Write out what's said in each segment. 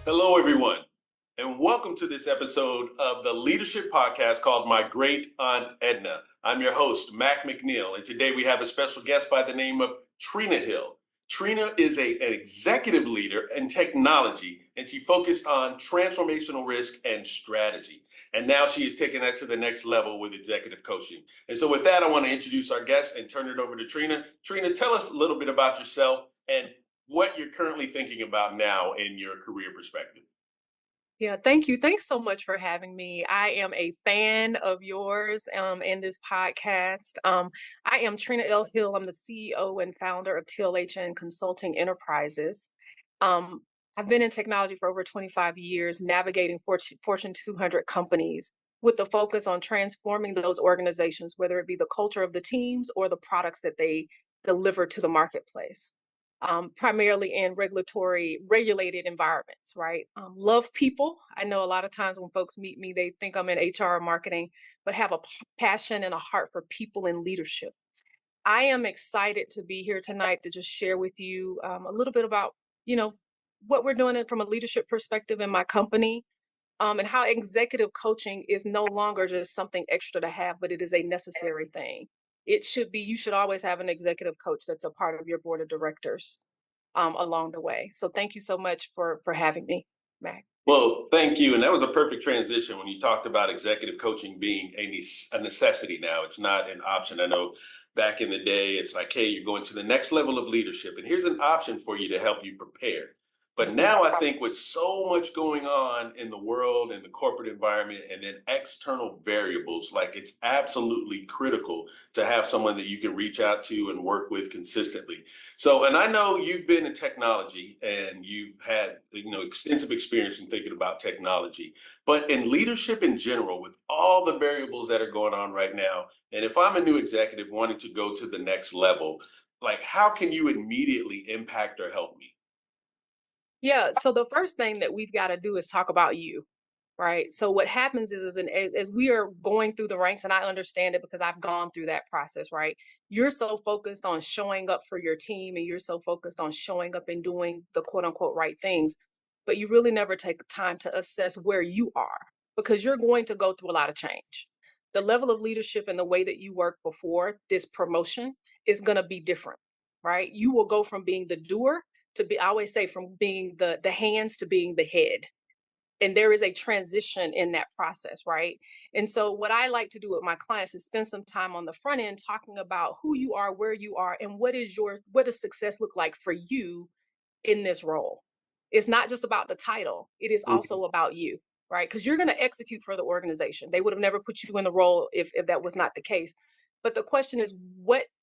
Hello, everyone, and welcome to this episode of the leadership podcast called My Great Aunt EDNA. I'm your host, Mac McNeil, and today we have a special guest by the name of Trina Hill. Trina is an executive leader in technology, and she focused on transformational risk and strategy. And now she is taking that to the next level with executive coaching. And so with that, I want to introduce our guest and turn it over to Trina. Trina, tell us a little bit about yourself and what you're currently thinking about now in your career perspective. Yeah, thank you. Thanks so much for having me. I am a fan of yours in this podcast. I am Trina L. Hill. I'm the CEO and founder of TLHN Consulting Enterprises. I've been in technology for over 25 years, navigating Fortune 200 companies with the focus on transforming those organizations, whether it be the culture of the teams or the products that they deliver to the marketplace. Primarily in regulated environments, right? Love people. I know a lot of times when folks meet me, they think I'm in HR or marketing, but have a passion and a heart for people and leadership. I am excited to be here tonight to just share with you a little bit about, what we're doing from a leadership perspective in my company, and how executive coaching is no longer just something extra to have, but it is a necessary thing. You should always have an executive coach that's a part of your board of directors along the way. So thank you so much for having me, Mac. Well, thank you. And that was a perfect transition when you talked about executive coaching being a necessity now. It's not an option. I know back in the day, it's like, hey, you're going to the next level of leadership, and here's an option for you to help you prepare. But now I think with so much going on in the world and the corporate environment and then external variables, like it's absolutely critical to have someone that you can reach out to and work with consistently. So, and I know you've been in technology and you've had, extensive experience in thinking about technology, but in leadership in general, with all the variables that are going on right now, and if I'm a new executive wanting to go to the next level, like how can you immediately impact or help me? Yeah. So the first thing that we've got to do is talk about you. Right. So what happens as we are going through the ranks, and I understand it because I've gone through that process, right? You're so focused on showing up for your team and you're so focused on showing up and doing the quote unquote right things, but you really never take time to assess where you are because you're going to go through a lot of change. The level of leadership and the way that you work before this promotion is going to be different, right? You will go from being the doer I always say from being the hands to being the head, and there is a transition in that process, right? And so what I like to do with my clients is spend some time on the front end talking about who you are, where you are, and what does success look like for you in this role. It's not just about the title, it is Mhm. also about you, right? Because you're going to execute for the organization. They would have never put you in the role if that was not the case. But the question is,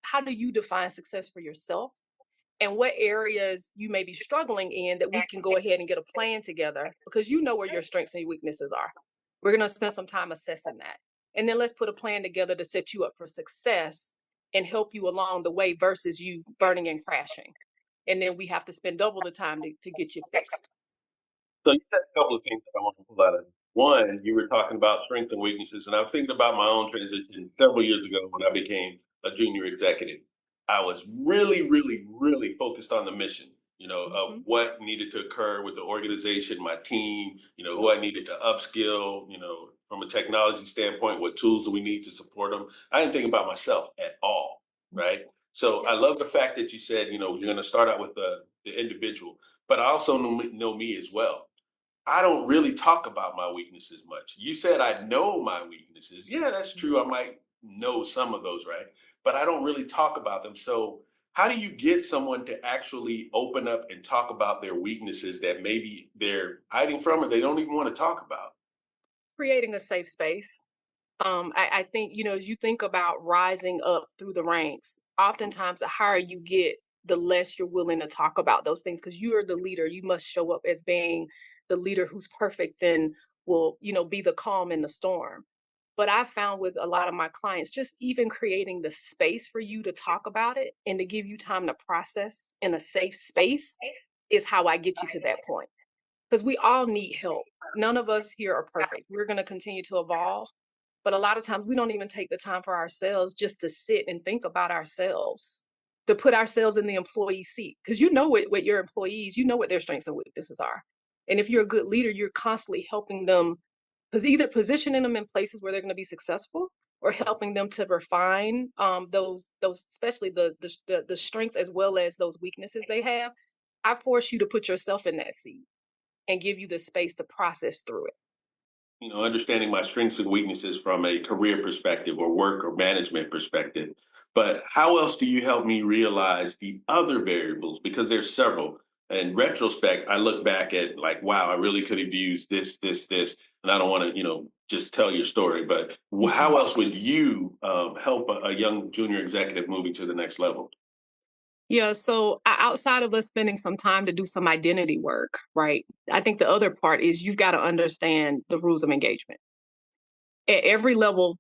how do you define success for yourself, and what areas you may be struggling in that we can go ahead and get a plan together, because you know where your strengths and weaknesses are. We're going to spend some time assessing that. And then let's put a plan together to set you up for success and help you along the way versus you burning and crashing. And then we have to spend double the time to get you fixed. So you said a couple of things that I want to pull out of it. One, you were talking about strengths and weaknesses, and I was thinking about my own transition several years ago when I became a junior executive. I was really, really, really focused on the mission, of Mhm. what needed to occur with the organization, my team, who I needed to upskill, from a technology standpoint, what tools do we need to support them? I didn't think about myself at all, right? So I Yeah. love the fact that you said, you're going to start out with the individual, but I also know me as well. I don't really talk about my weaknesses much. You said I know my weaknesses. Yeah, that's true. I might know some of those, right? But I don't really talk about them. So, how do you get someone to actually open up and talk about their weaknesses that maybe they're hiding from or they don't even want to talk about? Creating a safe space. I think, as you think about rising up through the ranks, oftentimes the higher you get, the less you're willing to talk about those things because you are the leader. You must show up as being the leader who's perfect and will, be the calm in the storm. But I found with a lot of my clients, just even creating the space for you to talk about it and to give you time to process in a safe space is how I get you to that point. Because we all need help. None of us here are perfect. We're going to continue to evolve. But a lot of times we don't even take the time for ourselves just to sit and think about ourselves, to put ourselves in the employee seat. Because you know what your employees, you know what their strengths and weaknesses are. And if you're a good leader, you're constantly helping them, because either positioning them in places where they're going to be successful or helping them to refine those especially the strengths as well as those weaknesses they have. I force you to put yourself in that seat and give you the space to process through it. Understanding my strengths and weaknesses from a career perspective or work or management perspective. But how else do you help me realize the other variables? Because there's several. In retrospect, I look back at like, wow, I really could have used this, and I don't want to, just tell your story. But Mhm. how else would you help a young junior executive moving to the next level? Yeah, so outside of us spending some time to do some identity work, right? I think the other part is you've got to understand the rules of engagement. At every level,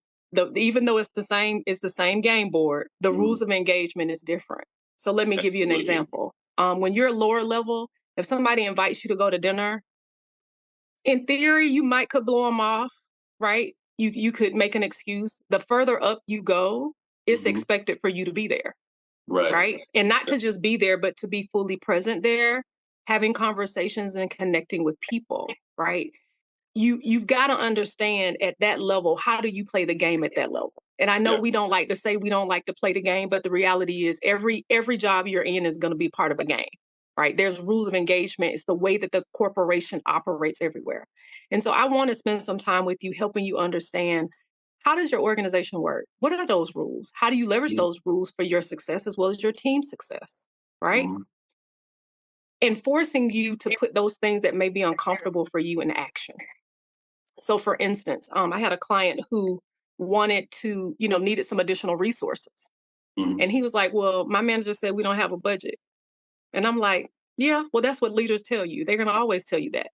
even though it's the same game board, the Mhm. rules of engagement is different. So let me give you an Absolutely. example. When you're lower level, if somebody invites you to go to dinner, in theory, you might could blow them off, right? You could make an excuse. The further up you go, it's Mhm. expected for you to be there, Right. right? And not to just be there, but to be fully present there, having conversations and connecting with people, right? You've got to understand at that level, how do you play the game at that level? And I know Yeah. we don't like to say we don't like to play the game, but the reality is every job you're in is going to be part of a game, right? There's rules of engagement. It's the way that the corporation operates everywhere. And so I want to spend some time with you helping you understand, how does your organization work? What are those rules? How do you leverage Mhm. those rules for your success as well as your team's success, right? Mhm. And forcing you to put those things that may be uncomfortable for you in action. So for instance, I had a client who wanted to, needed some additional resources. Mhm. And he was like, well, my manager said we don't have a budget. And I'm like, yeah, well, that's what leaders tell you. They're going to always tell you that.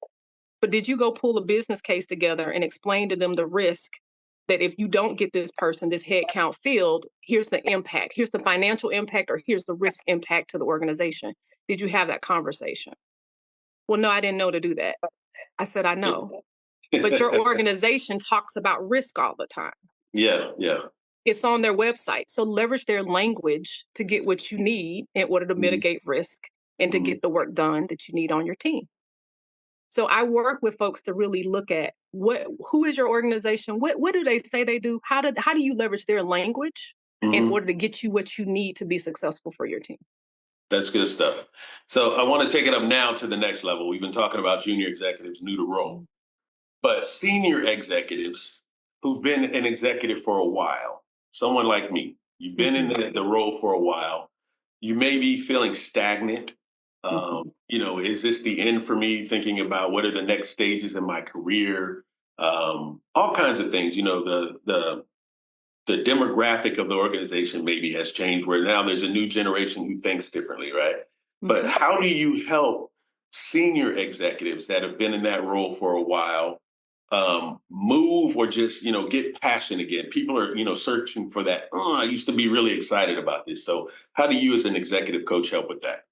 But did you go pull a business case together and explain to them the risk that if you don't get this person, this head count filled, here's the impact, here's the financial impact, or here's the risk impact to the organization? Did you have that conversation? Well, no, I didn't know to do that. I said, I know. But your organization talks about risk all the time. Yeah, yeah. It's on their website. So leverage their language to get what you need in order to Mhm. mitigate risk and to Mhm. get the work done that you need on your team. So I work with folks to really look at who is your organization? What do they say they do? How do you leverage their language in Mhm. order to get you what you need to be successful for your team? That's good stuff. So I want to take it up now to the next level. We've been talking about junior executives new to role, Mhm. but senior executives who've been an executive for a while, someone like me, you've been in Mhm. the role for a while, you may be feeling stagnant. Mhm. Is this the end for me? Thinking about what are the next stages in my career? All kinds of things. The demographic of the organization maybe has changed where now there's a new generation who thinks differently, right? But Mhm. how do you help senior executives that have been in that role for a while move or just get passion again? People are searching for that. Oh, I used to be really excited about this. So how do you as an executive coach help with that?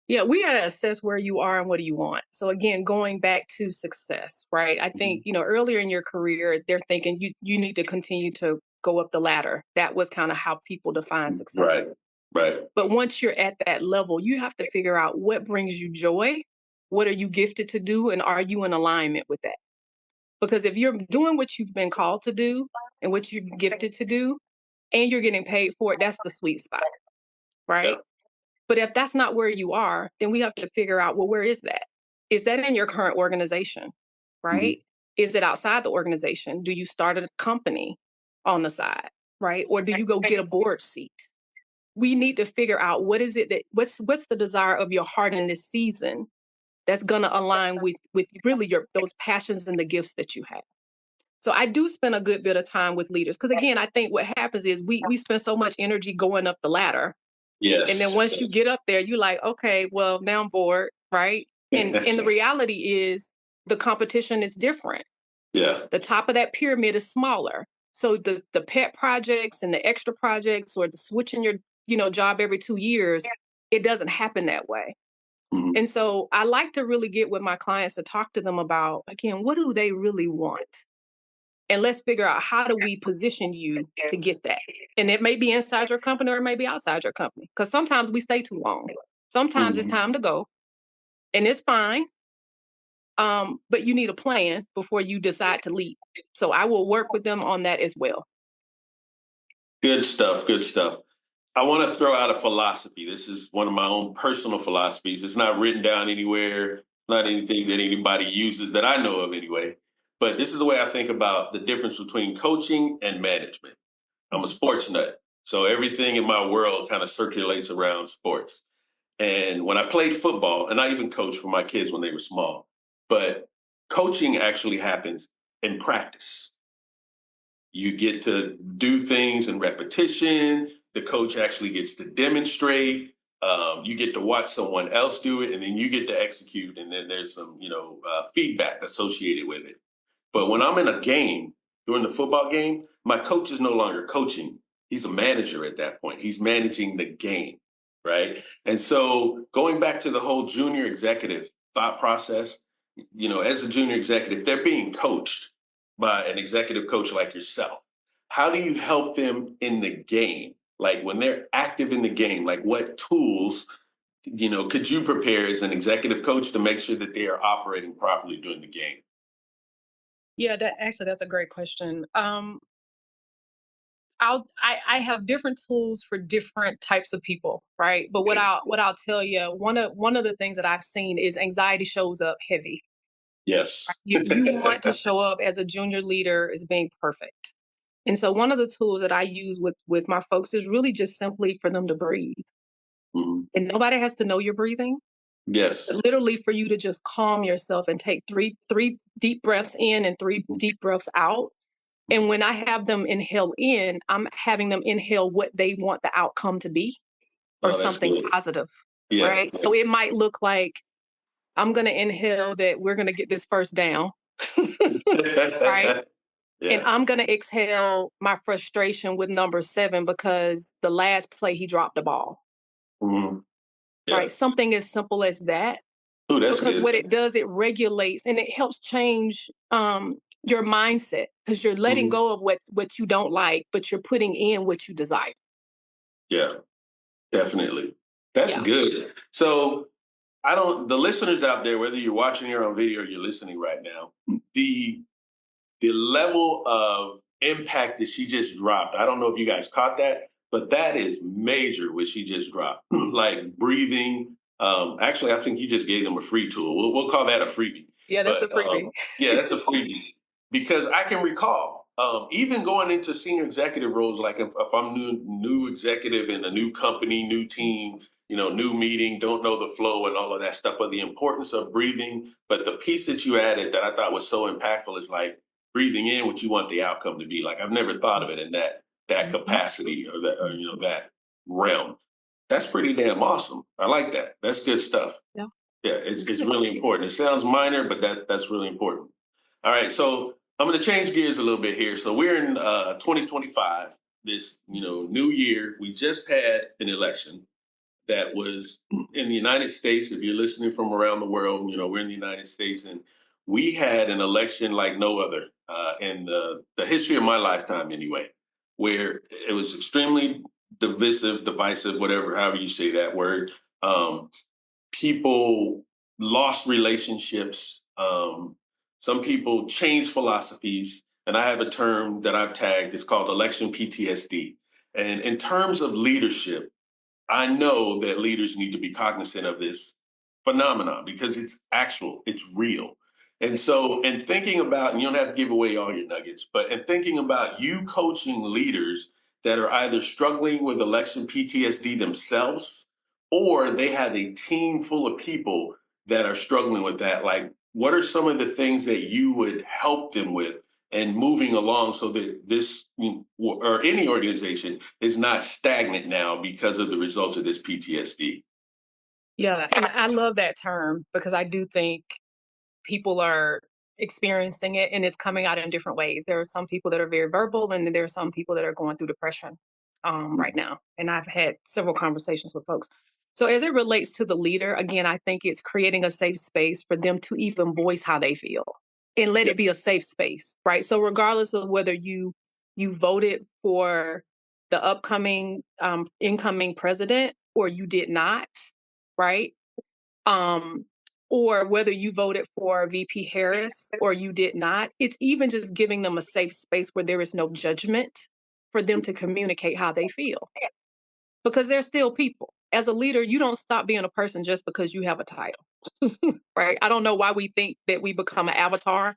Yeah, we gotta assess where you are and what do you want. So again, going back to success, right? I think, Mhm. earlier in your career, they're thinking you need to continue to go up the ladder. That was kind of how people define Right, success. right. But once you're at that level, you have to figure out what brings you joy, what are you gifted to do, and are you in alignment with that? Because if you're doing what you've been called to do and what you're gifted to do, and you're getting paid for it, that's the sweet spot, Yeah. right? But if that's not where you are, then we have to figure out, well, where is that? Is that in your current organization? Mhm. Right? Is it outside the organization? Do you start a company on the side? Right? Or do you go get a board seat? We need to figure out what is it that what's the desire of your heart in this season that's gonna align with really your those passions and the gifts that you have. So I do spend a good bit of time with leaders because again, I think what happens is we spend so much energy going up the ladder, and then Yes. once you get up there, you're like, okay, well, now I'm bored, right? And the reality is the competition is different. Yeah. The top of that pyramid is smaller. So the pet projects and the extra projects or the switching your, job every 2 years, it doesn't happen that way. Mhm. And so I like to really get with my clients to talk to them about, again, what do they really want? And let's figure out how do we position you to get that. And it may be inside your company or it may be outside your company. Because sometimes we stay too long. Sometimes it's Mhm. time to go. And it's fine. But you need a plan before you decide to leave. So I will work with them on that as well. Good stuff. Good stuff. I want to throw out a philosophy. This is one of my own personal philosophies. It's not written down anywhere, not anything that anybody uses that I know of anyway. But this is the way I think about the difference between coaching and management. I'm a Mhm. sports nut. So everything in my world kind of circulates around sports. And when I played football, and I even coached for my kids when they were small, but coaching actually happens in practice. You get to do things in repetition. The coach actually gets to demonstrate. You get to watch someone else do it, and then you get to execute. And then there's some, feedback associated with it. But when I'm in a game, during the football game, my coach is no longer coaching. He's a manager at that point. He's managing the game, right? And so going back to the whole junior executive thought process, as a junior executive, they're being coached by an executive coach like yourself. How do you help them in the game? Like when they're active in the game, like what tools, could you prepare as an executive coach to make sure that they are operating properly during the game? Yeah, that's a great question. I have different tools for different types of people, right? But what I'll tell you, one of the things that I've seen is anxiety shows up heavy. Yes. You want to show up as a junior leader as being perfect. And so one of the tools that I use with my folks is really just simply for them to breathe. Mhm. And nobody has to know you're breathing. Yes. Literally for you to just calm yourself and take three deep breaths in and three Mhm. deep breaths out. And when I have them inhale in, I'm having them inhale what they want the outcome to be or Oh, that's something good. positive, Yeah. right? So it might look like I'm going to inhale that we're going to get this first down, right? And Yeah. I'm going to exhale my frustration with number 7 because the last play he dropped the ball, Mhm. Yeah. right? Something as simple as that. Oh, that's Because good. what it does, it regulates and it helps change your mindset because you're letting Mhm. go of what you don't like, but you're putting in what you desire. Yeah, definitely. That's Yeah. good. So the listeners out there, whether you're watching here on video or you're listening right now, the level of impact that she just dropped, I don't know if you guys caught that, but that is major what she just dropped. Like breathing. Actually, I think you just gave them a free tool. We'll call that a freebie. Yeah, that's But a freebie. yeah, that's a freebie because I can recall even going into senior executive roles, like if I'm new executive in a new company, new team, new meeting, don't know the flow and all of that stuff, but the importance of breathing. But the piece that you added that I thought was so impactful is like breathing in what you want the outcome to be. Like I've never thought of it in that Mhm, capacity or that mhm. that realm. That's pretty damn awesome. I like that. That's good stuff. Yeah. Yeah, it's really important. It sounds minor, but that's really important. All right, so I'm going to change gears a little bit here. So we're in 2025. This new year. We just had an election that was in the United States. If you're listening from around the world, we're in the United States, and we had an election like no other in the history of my lifetime, anyway, where it was extremely divisive, whatever, however you say that word. Um, People lost relationships. Some people changed philosophies, and I have a term that I've tagged. It's called election PTSD. And in terms of leadership, I know that leaders need to be cognizant of this phenomenon because it's actual, it's real. And so, in thinking about, and you don't have to give away all your nuggets, but in thinking about you coaching leaders that are either struggling with election PTSD themselves or they have a team full of people that are struggling with that, like what are some of the things that you would help them with and moving along so that this or any organization is not stagnant now because of the results of this PTSD. Yeah, and I love that term because I do think people are experiencing it, and it's coming out in different ways. There are some people that are very verbal, and then there are some people that are going through depression right now. And I've had several conversations with folks. So as it relates to the leader, again, I think it's creating a safe space for them to even voice how they feel and let Yeah. it be a safe space, right? So regardless of whether you voted for the upcoming incoming president or you did not, right? Um, or whether you voted for VP Harris or you did not, it's even just giving them a safe space where there is no judgment for them to communicate how they feel because they're still people. As a leader, you don't stop being a person just because you have a title, right? I don't know why we think that we become an avatar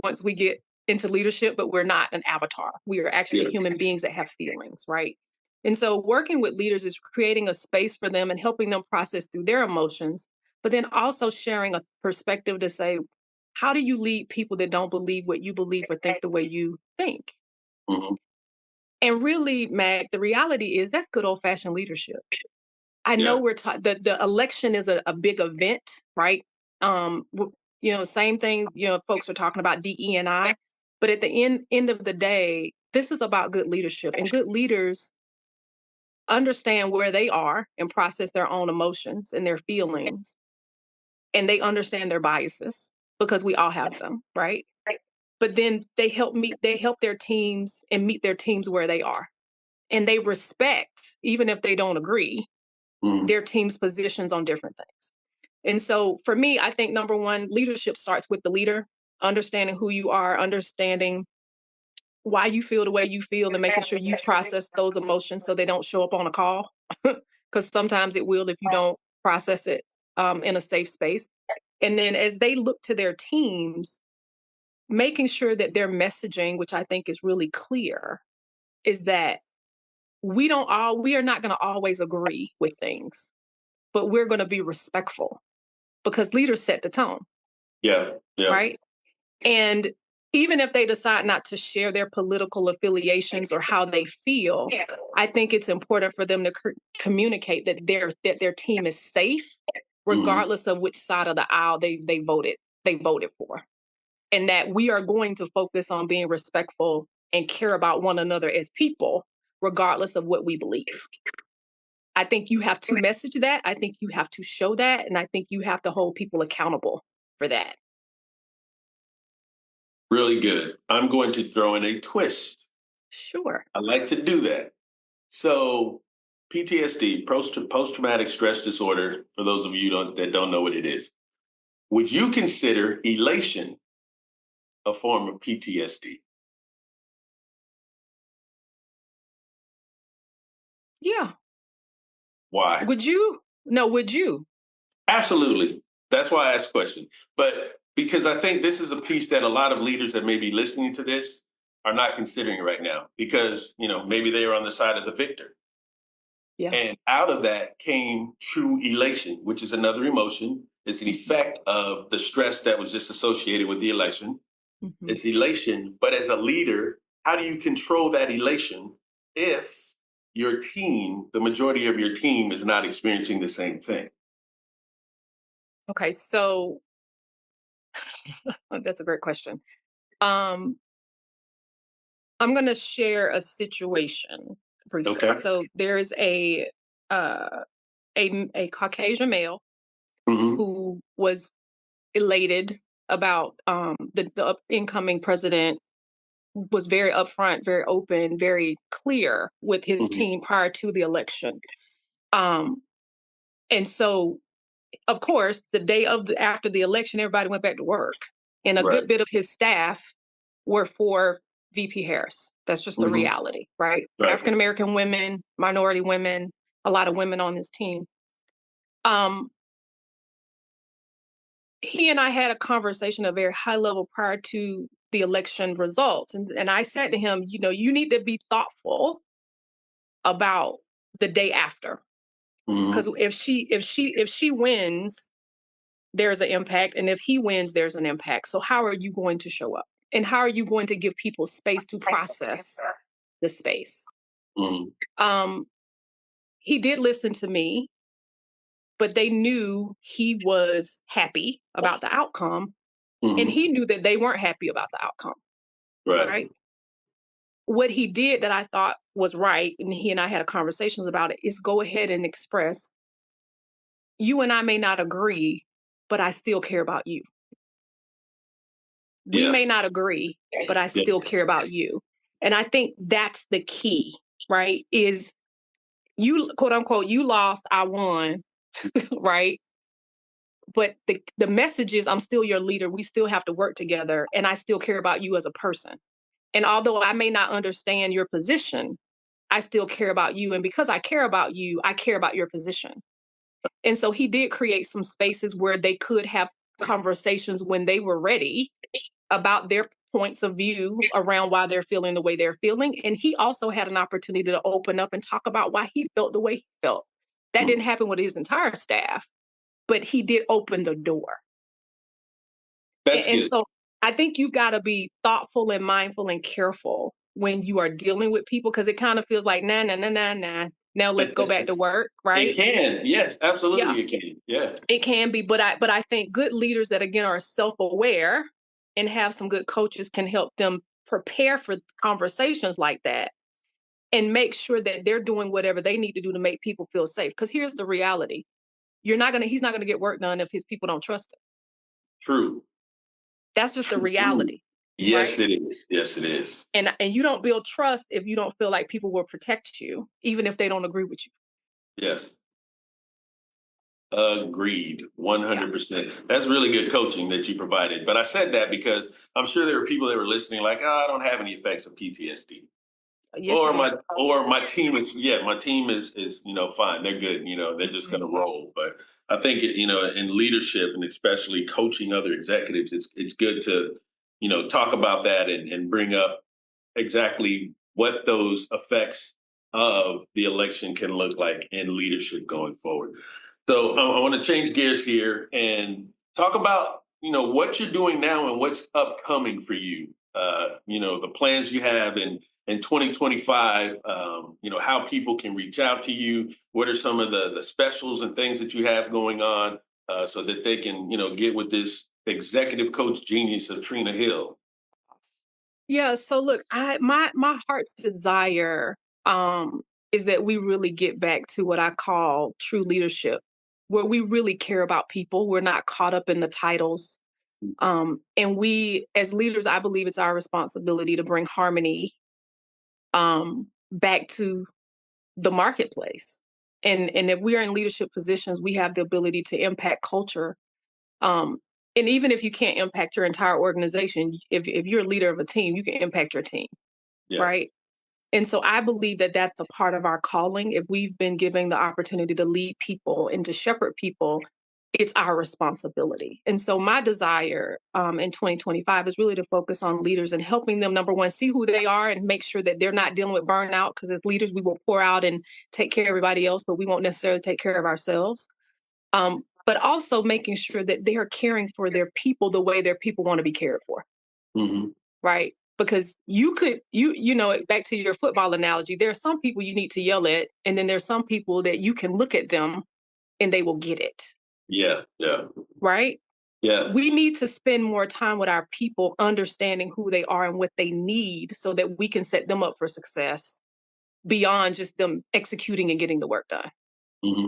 once we get into leadership, but we're not an avatar. We are actually Yeah. human beings that have feelings, right? And so working with leaders is creating a space for them and helping them process through their emotions, but then also sharing a perspective to say, how do you lead people that don't believe what you believe or think the way you think? Mhm. And really, Mag, the reality is that's good old fashioned leadership. I know Yeah. we're the election is a big event, right? Same thing. Folks are talking about DE&I, but at the end of the day, this is about good leadership, and good leaders understand where they are and process their own emotions and their feelings, and they understand their biases because we all have them, right? But then they help their teams and meet their teams where they are, and they respect even if they don't agree Mhm. their team's positions on different things. And so for me, I think number one, leadership starts with the leader, understanding who you are, understanding why you feel the way you feel, and making sure you process those emotions so they don't show up on a call. Because sometimes it will if you don't process it in a safe space. And then as they look to their teams, making sure that their messaging, which I think is really clear, is that we are not going to always agree with things, but we're going to be respectful because leaders set the tone, Yeah. Yeah. right? And even if they decide not to share their political affiliations or how they feel, I think it's important for them to communicate that their team is safe, Mhm. regardless of which side of the aisle they voted for, and that we are going to focus on being respectful and care about one another as people, regardless of what we believe. I think you have to message that. I think you have to show that. And I think you have to hold people accountable for that. Really good. I'm going to throw in a twist. Sure. I like to do that. So, PTSD, post traumatic stress disorder, for those of you that don't know what it is, would you consider elation a form of PTSD? Yeah. Why? Would you? No, would you? Absolutely. That's why I asked the question. But because I think this is a piece that a lot of leaders that may be listening to this are not considering right now because, maybe they are on the side of the victor. Yeah. And out of that came true elation, which is another emotion. It's an effect of the stress that was just associated with the election. Hmm. It's elation. But as a leader, how do you control that elation if your team, the majority of your team, is not experiencing the same thing? Okay. So that's a great question. Um, I'm going to share a situation briefly. Okay. So there's uh, a Caucasian male Hmm. who was elated about the incoming president, was very upfront, very open, very clear with his Hmm. team prior to the election. Um, and so, of course, the day after the election, everybody went back to work, and a Right. good bit of his staff were for VP Harris. That's just the Hmm. reality, right? Right. African American women, minority women, a lot of women on his team. Um, he and I had a conversation at a very high level prior to the election results. And I said to him, you need to be thoughtful about the day after. Hmm. Because if she wins, there's an impact. And if he wins, there's an impact. So how are you going to show up? And how are you going to give people space to process the space? Hmm. Um, he did listen to me, but they knew he was happy about the outcome. And Hmm. he knew that they weren't happy about the outcome, Right. right? What he did that I thought was right, and he and I had conversations about it, is go ahead and express, you and I may not agree, but I still care about you. We Yeah. may not agree, but I Yeah. still care about you. And I think that's the key, right? Is you, quote unquote, you lost, I won, right? But the message is, I'm still your leader. We still have to work together, and I still care about you as a person. And although I may not understand your position, I still care about you. And because I care about you, I care about your position. And so he did create some spaces where they could have conversations when they were ready about their points of view around why they're feeling the way they're feeling. And he also had an opportunity to open up and talk about why he felt the way he felt. That Mm. didn't happen with his entire staff, but he did open the door. That's And good. so I think you've got to be thoughtful and mindful and careful when you are dealing with people, because it kind of feels like, nah, nah, nah, nah, nah. Now let's go back to work, It right? can. Yes, Yeah, absolutely it can. Yeah. it can be. But I think good leaders that again are self-aware and have some good coaches can help them prepare for conversations like that and make sure that they're doing whatever they need to do to make people feel safe. Because here's the reality. He's not gonna get work done if his people don't trust him. True. That's just the True. reality, Yes, right? it is. Yes, it is. And you don't build trust if you don't feel like people will protect you, even if they don't agree with you. Yes. Agreed. Yeah. 100%. That's really good coaching that you provided. But I said that because I'm sure there were people that were listening like, oh, I don't have any effects of PTSD. Yes, you do. Or my team is, yeah, my team is fine, they're good, they're just going Mhm. to roll. But I think in leadership, and especially coaching other executives, it's good to talk about that and bring up exactly what those effects of the election can look like in leadership going forward. So I want to change gears here and talk about what you're doing now and what's upcoming for you. The plans you have in 2025. How people can reach out to you. What are some of the specials and things that you have going on, so that they can get with this executive coach genius of Trina Hill. Yeah, so look, my heart's desire um is that we really get back to what I call true leadership, where we really care about people. We're not caught up in the titles. And we as leaders, I believe it's our responsibility to bring harmony back to the marketplace. And if we are in leadership positions, we have the ability to impact culture. Um, and even if you can't impact your entire organization, if you're a leader of a team, you can impact your team, Yeah. right? And so I believe that that's a part of our calling. If we've been given the opportunity to lead people and to shepherd people, it's our responsibility. And so my desire in 2025 is really to focus on leaders and helping them, number one, see who they are and make sure that they're not dealing with burnout. Because as leaders, we will pour out and take care of everybody else, but we won't necessarily take care of ourselves. But also making sure that they are caring for their people the way their people want to be cared for, Hmm. right? Because back to your football analogy, there are some people you need to yell at, and then there's some people that you can look at them and they will get it, Yeah. Yeah. right? Yeah. We need to spend more time with our people understanding who they are and what they need so that we can set them up for success beyond just them executing and getting the work done. Hmm.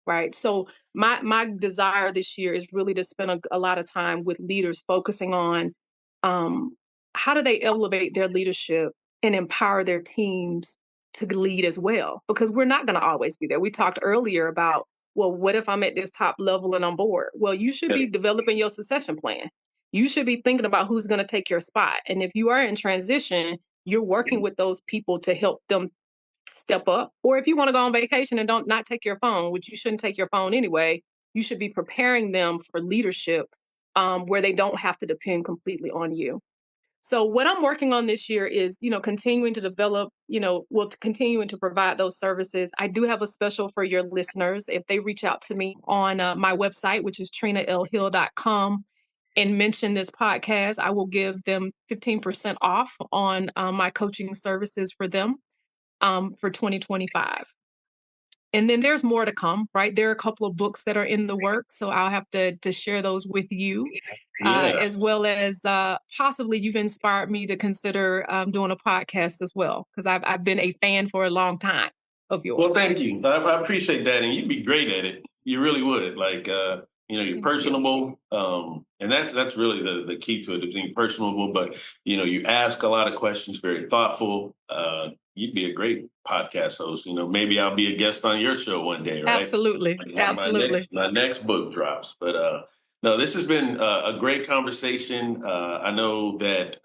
Right. So my desire this year is really to spend a lot of time with leaders focusing on um, how do they elevate their leadership and empower their teams to lead as well, because we're not going to always be there. We talked earlier about, well, what if I'm at this top level and I'm bored? Well, you should Yeah. be developing your succession plan. You should be thinking about who's going to take your spot, and if you are in transition, you're working with those people to help them step up. Or if you want to go on vacation and don't not take your phone, which you shouldn't take your phone anyway, you should be preparing them for leadership, where they don't have to depend completely on you. So what I'm working on this year is, continuing to develop, continuing to provide those services. I do have a special for your listeners. If they reach out to me on my website, which is trinalhill.com, and mention this podcast, I will give them 15% off on my coaching services for them for 2025. And then there's more to come, right? There are a couple of books that are in the works, so I'll have to share those with you, Yeah. as well as possibly you've inspired me to consider doing a podcast as well, because I've been a fan for a long time of Well, yours. thank you. I appreciate that, and you'd be great at it. You really would. Like, you're Thank you. personable, and that's really the key to it, being personable. But you ask a lot of questions, very thoughtful. You'd be a great podcast host. Maybe I'll be a guest on your show one day, right? Absolutely. Like when Absolutely. my next book drops. But no, this has been a great conversation. I know that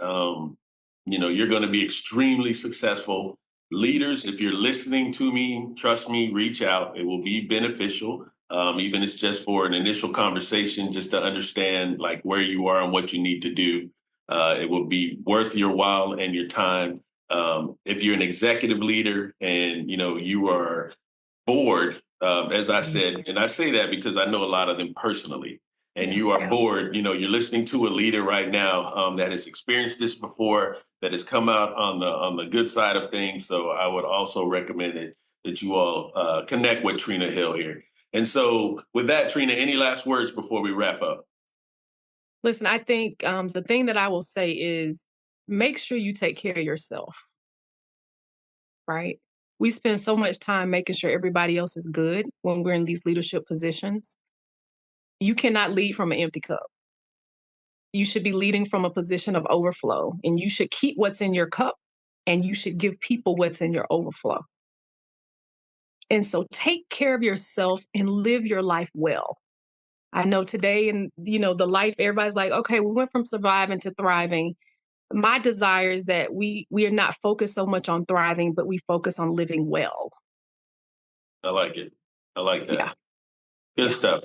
you're going to be extremely successful. Leaders, if you're listening to me, trust me, reach out. It will be beneficial. Even if it's just for an initial conversation, just to understand like where you are and what you need to do. It will be worth your while and your time. If you're an executive leader and you are bored, as I said, and I say that because I know a lot of them personally, and Yeah. you are bored, you're listening to a leader right now that has experienced this before, that has come out on the good side of things. So I would also recommend it that you all connect with Trina Hill here. And so with that, Trina, any last words before we wrap up? Listen, I think the thing that I will say is make sure you take care of yourself, right? We spend so much time making sure everybody else is good when we're in these leadership positions. You cannot lead from an empty cup. You should be leading from a position of overflow, and you should keep what's in your cup and you should give people what's in your overflow. And so take care of yourself and live your life well. I know today and the life everybody's like, okay, we went from surviving to thriving. My desire is that we are not focused so much on thriving, but we focus on living well. I like it. I like Yeah. that. Good Yeah. stuff.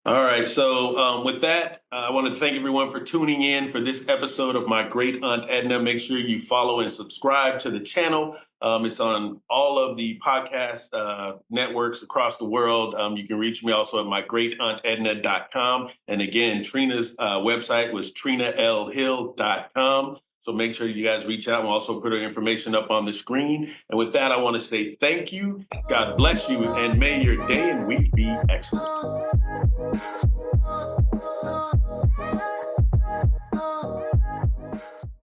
All right. So, with that, I want to thank everyone for tuning in for this episode of My Great Aunt Edna. Make sure you follow and subscribe to the channel. It's on all of the podcast networks across the world. You can reach me also at mygreatauntedna.com. And again, Trina's website was trinalhill.com. So make sure you guys reach out. We'll also put her information up on the screen. And with that, I want to say thank you. God bless you, and may your day and week be excellent.